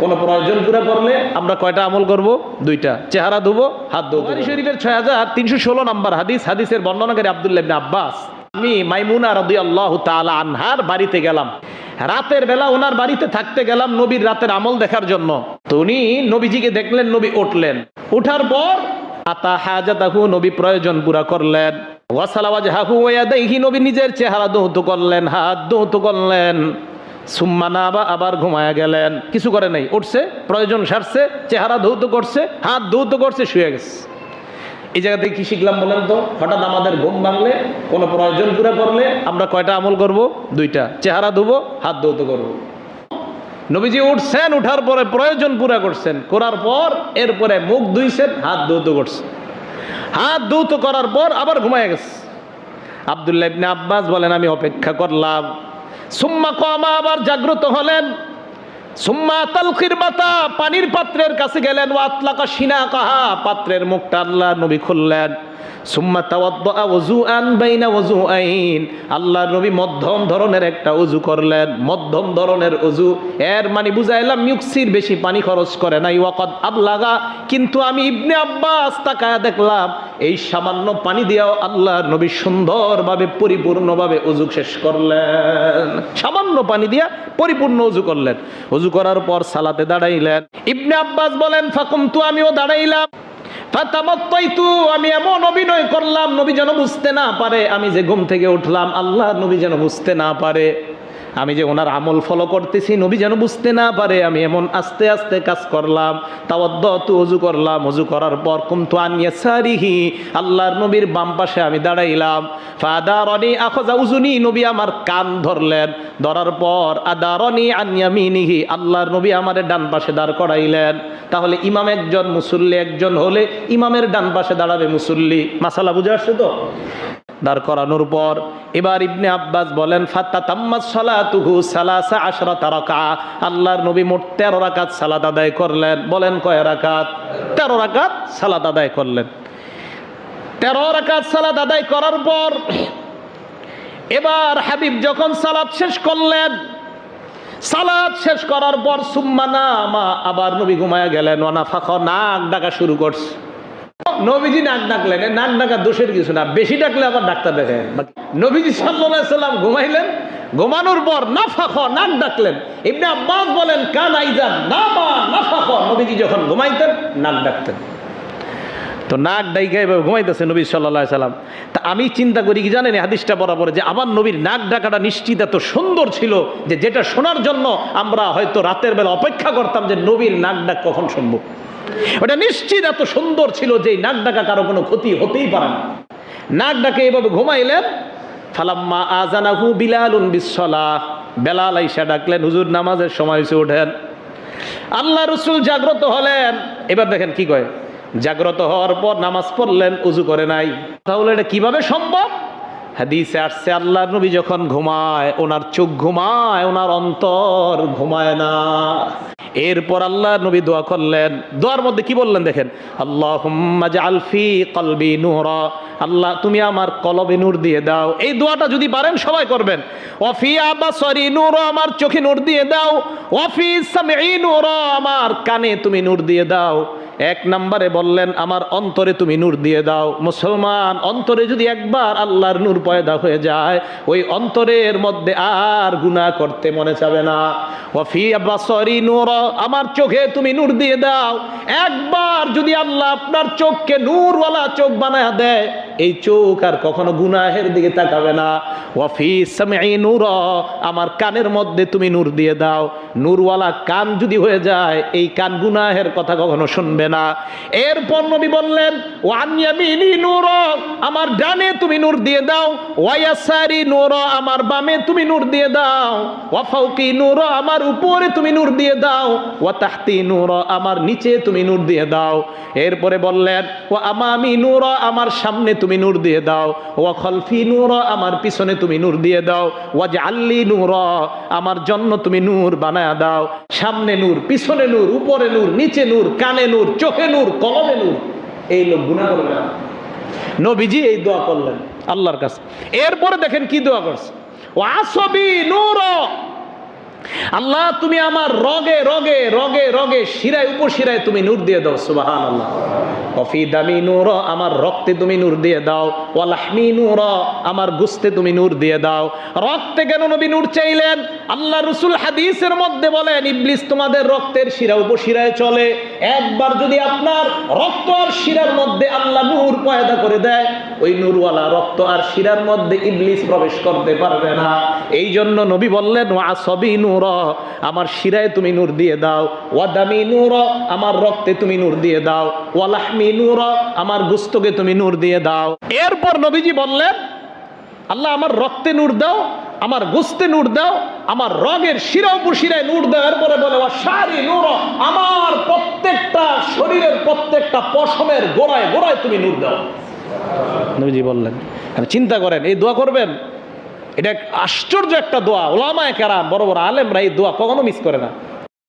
কোন প্রয়োজন পুরা করলে আমরা কয়টা আমল করব? দুইটা। চেহারা ধুবো, হাত ধুবো। বুখারী শরীফের 6316 নম্বর হাদিস। হাদিসের বর্ণনাকারী আব্দুল্লাহ ইবনে আব্বাস। আমি মাইমুনা রাদিয়াল্লাহু তাআলা আনহার বাড়িতে গেলাম, রাতের বেলা ওনার বাড়িতে থাকতে গেলাম নবীর রাতের আমল দেখার জন্য। তো উনি নবীজিকে দেখলেন, নবী উঠলেন, উঠার পর আতা হাজাতাহু, নবী প্রয়োজন পুরা করলেন। ওয়াসালা ওয়াজহাহু ওয়া ইয়াদাইহি, নবী নিজের চেহারা ধৌত করলেন, হাত ধৌত করলেন। সুম্মা নাবা, আবার ঘুমায়া গেলেন। কিছু করে নাই, উঠছে, প্রয়োজন সারছে, চেহারা ধৌত করছে, হাত ধৌত করছে, শুয়ে গেছে। এই জায়গা থেকে কি শিখলাম বলেন তো? হঠাৎ আমাদের ঘুম ভাঙলে, কোনো প্রয়োজন পুরা করলে আমরা কয়টা আমল করব? দুইটা। চেহারা ধুবো, হাত ধৌত করব। নবীজি উঠছেন, উঠার পরে প্রয়োজন পুরা করছেন, করার পর এরপরে মুখ ধুইছেন, হাত ধৌত করছেন। হাত ধৌত করার পর আবার ঘুমায় গেছে। আব্দুল্লাহ ইবনে আব্বাস বলেন, আমি অপেক্ষা করলাম। সুম্মা কামা, আবার জাগ্রত হলেন। সুম্মা তালখির বাতা, পানির পাত্রের কাছে গেলেন। ওয়া আতলাকা শিনাকাহা, পাত্রের মুখটা আল্লাহ নবী খুললেন। সুম্মা তাওয়াদ্দা ওযুআন বাইনা ওযুআইন, আল্লাহর নবী মধ্যম ধরনের একটা ওযু করলেন। মধ্যম ধরনের ওযু এর মানে বুঝাইলাম মিউক্সির বেশি পানি খরচ করে নাই। ওয়াকাদ আবলাগা, কিন্তু আমি ইবনে আব্বাস তাকায়া দেখলাম এই সামান্য পানি দিয়েও আল্লাহর নবী সুন্দরভাবে পরিপূর্ণভাবে ওযু শেষ করলেন। সামান্য পানি দিয়া পরিপূর্ণ ওযু করলেন। ওযু করার পর সালাতে দাঁড়াইলেন। ইবনে আব্বাস বলেন, ফাকুমতু, আমিও দাঁড়াইলাম। ফাতামাত্তাইতু, আমি এমন অভিনয় করলাম নবী যেন বুঝতে না পারে আমি যে ঘুম থেকে উঠলাম, আল্লাহ নবী যেন বুঝতে না পারে আমি যে ওনার আমল ফলো করতেছি, নবী যেন বুঝতে না পারে। আমি এমন আস্তে আস্তে কাজ করলাম। তাওয়াদ্দাতু, ওযু করলাম। ওযু করার পর কুমতু আন ইয়াসারিহি, আল্লাহর নবীর বাম পাশে আমি দাঁড়াইলাম। ফাদারানি, আখাযা উযুনি, নবী আমার কান ধরলেন। ধরার পর আদারানি আন ইয়ামিনিহি, আল্লাহর নবী আমারে ডান পাশে দাঁড় করাইলেন। তাহলে ইমাম একজন, মুসল্লি একজন হলে ইমামের ডান পাশে দাঁড়াবে মুসল্লি। মাসালা বুঝে আসছে তো? দাঁড় করানোর পর এবার ইবনে আব্বাস বলেন, ফাতাতাম্মাস সালাতুহু সালাসা আশরাতা রাকাআ, আল্লাহর নবী মোট 13 রাকাত সালাত আদায় করলেন। বলেন কয় রাকাত? 13 রাকাত সালাত আদায় করলেন। 13 রাকাত সালাত আদায় করার পর এবার হাবিব যখন সালাত শেষ করলেন, সালাত শেষ করার পর সুম্মা নামা, আবার নবী ঘুমায়া গেলেন। ওয়ানাফাখা, নাক ডাকা শুরু করছে। নবীজি নাক ডাকলেন, নাক ডাকা দোষের কিছু না, বেশি ডাকলে আবার ডাক্তার দেখেন। নবীজি সাল্লাল্লাহু আলাইহি সাল্লাম ঘুমাইলেন, ঘুমানোর পর নাফাখা, নাক ডাকলেন। ইবনে আব্বাস বলেন, কানা ইযা নামা নাফাখা, নবীজি যখন ঘুমাইতেন নাক ডাকতেন। তো নাক ডাইকা এভাবে ঘুমাইতেছে নবী সাল্লাল্লাহু আলাইহি সাল্লাম। তা আমি চিন্তা করি কি জানেন, হাদিসটা বরাবর যে আমার নবীর নাক ডাকাটা নিশ্চিত এত সুন্দর ছিল যে যেটা শোনার জন্য আমরা হয়তো রাতের বেলা অপেক্ষা করতাম যে নবীর নাক ডাক কখন শুনবো। ওটা নিশ্চিত এত সুন্দর ছিল যে নাক ডাকা কারো কোনো ক্ষতি হতেই পারে না। নাক ডাকে এভাবে ঘুমাইলেন। ফালাম্মা আযানাহু বিলালুন বিসসালাহ, বেলাল আইসা ডাকলেন, হুজুর নামাজের সময় হয়েছে, ওঠেন। আল্লাহ রাসূল জাগ্রত হলেন। এবার দেখেন কি কয়, জাগ্রত হওয়ার পর নামাজ পড়লেন, ওযু করে নাই। তাহলে এটা কিভাবে সম্ভব? হাদিসে আসছে আল্লাহর নবী যখন ঘুমায় ওনার চোখ ঘুমায়, ওনার অন্তর ঘুমায় না। এরপর আল্লাহর নবী দোয়া করলেন। দোয়ার মধ্যে কি বললেন দেখেন, আল্লাহুম্মা জাআল ফি কলবি নূরা, আল্লাহ তুমি আমার কলবে নূর দিয়ে দাও। এই দোয়াটা যদি পারেন সবাই করবেন। ওয়া ফি আবসারি নূরা, আমার চোখে নূর দিয়ে দাও। ওয়া ফি সামঈ নূরা, আমার কানে তুমি নূর দিয়ে দাও। এক নম্বরে বললেন আমার অন্তরে তুমি নূর দিয়ে দাও। মুসলমান, অন্তরে যদি একবার আল্লাহর নূর পয়দা হয়ে যায়, ওই অন্তরের মধ্যে আর গুনাহ করতে মনে চাবে না। ওয়া ফি বাসারি নূর, আমার চোখে তুমি নূর দিয়ে দাও। একবার যদি আল্লাহ আপনার চোখকে নূরওয়ালা চোখ বানায় দেয়, এই চোখ আর কখনো গুনাহের দিকে তাকাবে না। ওয়া ফি সামঈ নূর, আমার কানের মধ্যে তুমি নূর দিয়ে দাও। নূরওয়ালা কান যদি হয়ে যায়, এই কান গুনাহের কথা কখনো শুনবে না। এরপর নবী বললেন, ওয়া আন ইয়ামিনি নূর, আমার ডানে তুমি নূর দিয়ে দাও। ওয়া ইয়াসারি নূর, আমার বামে তুমি নূর দিয়ে দাও। ওয়া ফাওকি নূর, আমার উপরে তুমি নূর দিয়ে দাও। ওয়া তাহতি নূর, আমার নিচে তুমি নূর দিয়ে দাও। এরপরে বললেন, ওয়া আমামি নূর, আমার সামনে তুমি নূর দিয়ে দাও। ওয়া খলফি নূর, আমার পিছনে তুমি নূর দিয়ে দাও। ওয়া জাআললি নূর, আমার জন্য তুমি নূর বানায়া দাও। সামনে নূর, পিছনে নূর, উপরে নূর, নিচে নূর, কানে নূর, চোখে নূর, কলবে নূর। এই লোক গুনাহ করবে না। নবীজি এই দোয়া করলেন আল্লাহর কাছে। এরপরে দেখেন কি দোয়া করছে, ওয়া আসবি নূর, আল্লাহ তুমি আমার রগে রগে রগে রগে শিরায় উপশিরায় তুমি নূর দিয়ে দাও, সুবহানাল্লাহ। ওয়াফি দামি নূর, আমার রক্তে তুমি নূর দিয়ে দাও। ওয়ালাহমি নূর, আমার গোশতে তুমি নূর দিয়ে দাও। রক্তে কেন নবী নূর চাইলেন? আল্লাহ রাসূল হাদিসের মধ্যে বলেন, ইবলিস তোমাদের রক্তের শিরা উপশিরায় চলে। একবার যদি আপনার রক্ত আর শিরার মধ্যে আল্লাহ নূর পয়দা করে দেয়, ওই নূরওয়ালা রক্ত আর শিরার মধ্যে ইবলিস প্রবেশ করতে পারবে না। এই জন্য নবী বললেন, ওয়াসবি নূর, আমার শিরায় তুমি নূর দিয়ে দাও। ওয়াদামি নূর, আমার রক্তে তুমি নূর দিয়ে দাও। ওয়ালাহমি নূর, আমার গোশতকে তুমি নূর দিয়ে দাও। এরপর নবীজি বললেন, আল্লাহ আমার রক্তে নূর দাও, আমার গোশতে নূর দাও, আমার রগের শিরা উপশিরায় নূর দাও। এরপরে বলে ওয়াশারি নূর, আমার প্রত্যেকটা শরীরের প্রত্যেকটা পশমের গোড়ায় গোড়ায় তুমি নূর দাও। নবীজি বললেন, চিন্তা করেন, এই দোয়া করবেন, এটা আশ্চর্য একটা দোয়া। উলামায়ে কেরাম, বড় বড় আলেমরা এই দোয়া কখনো মিস করে না।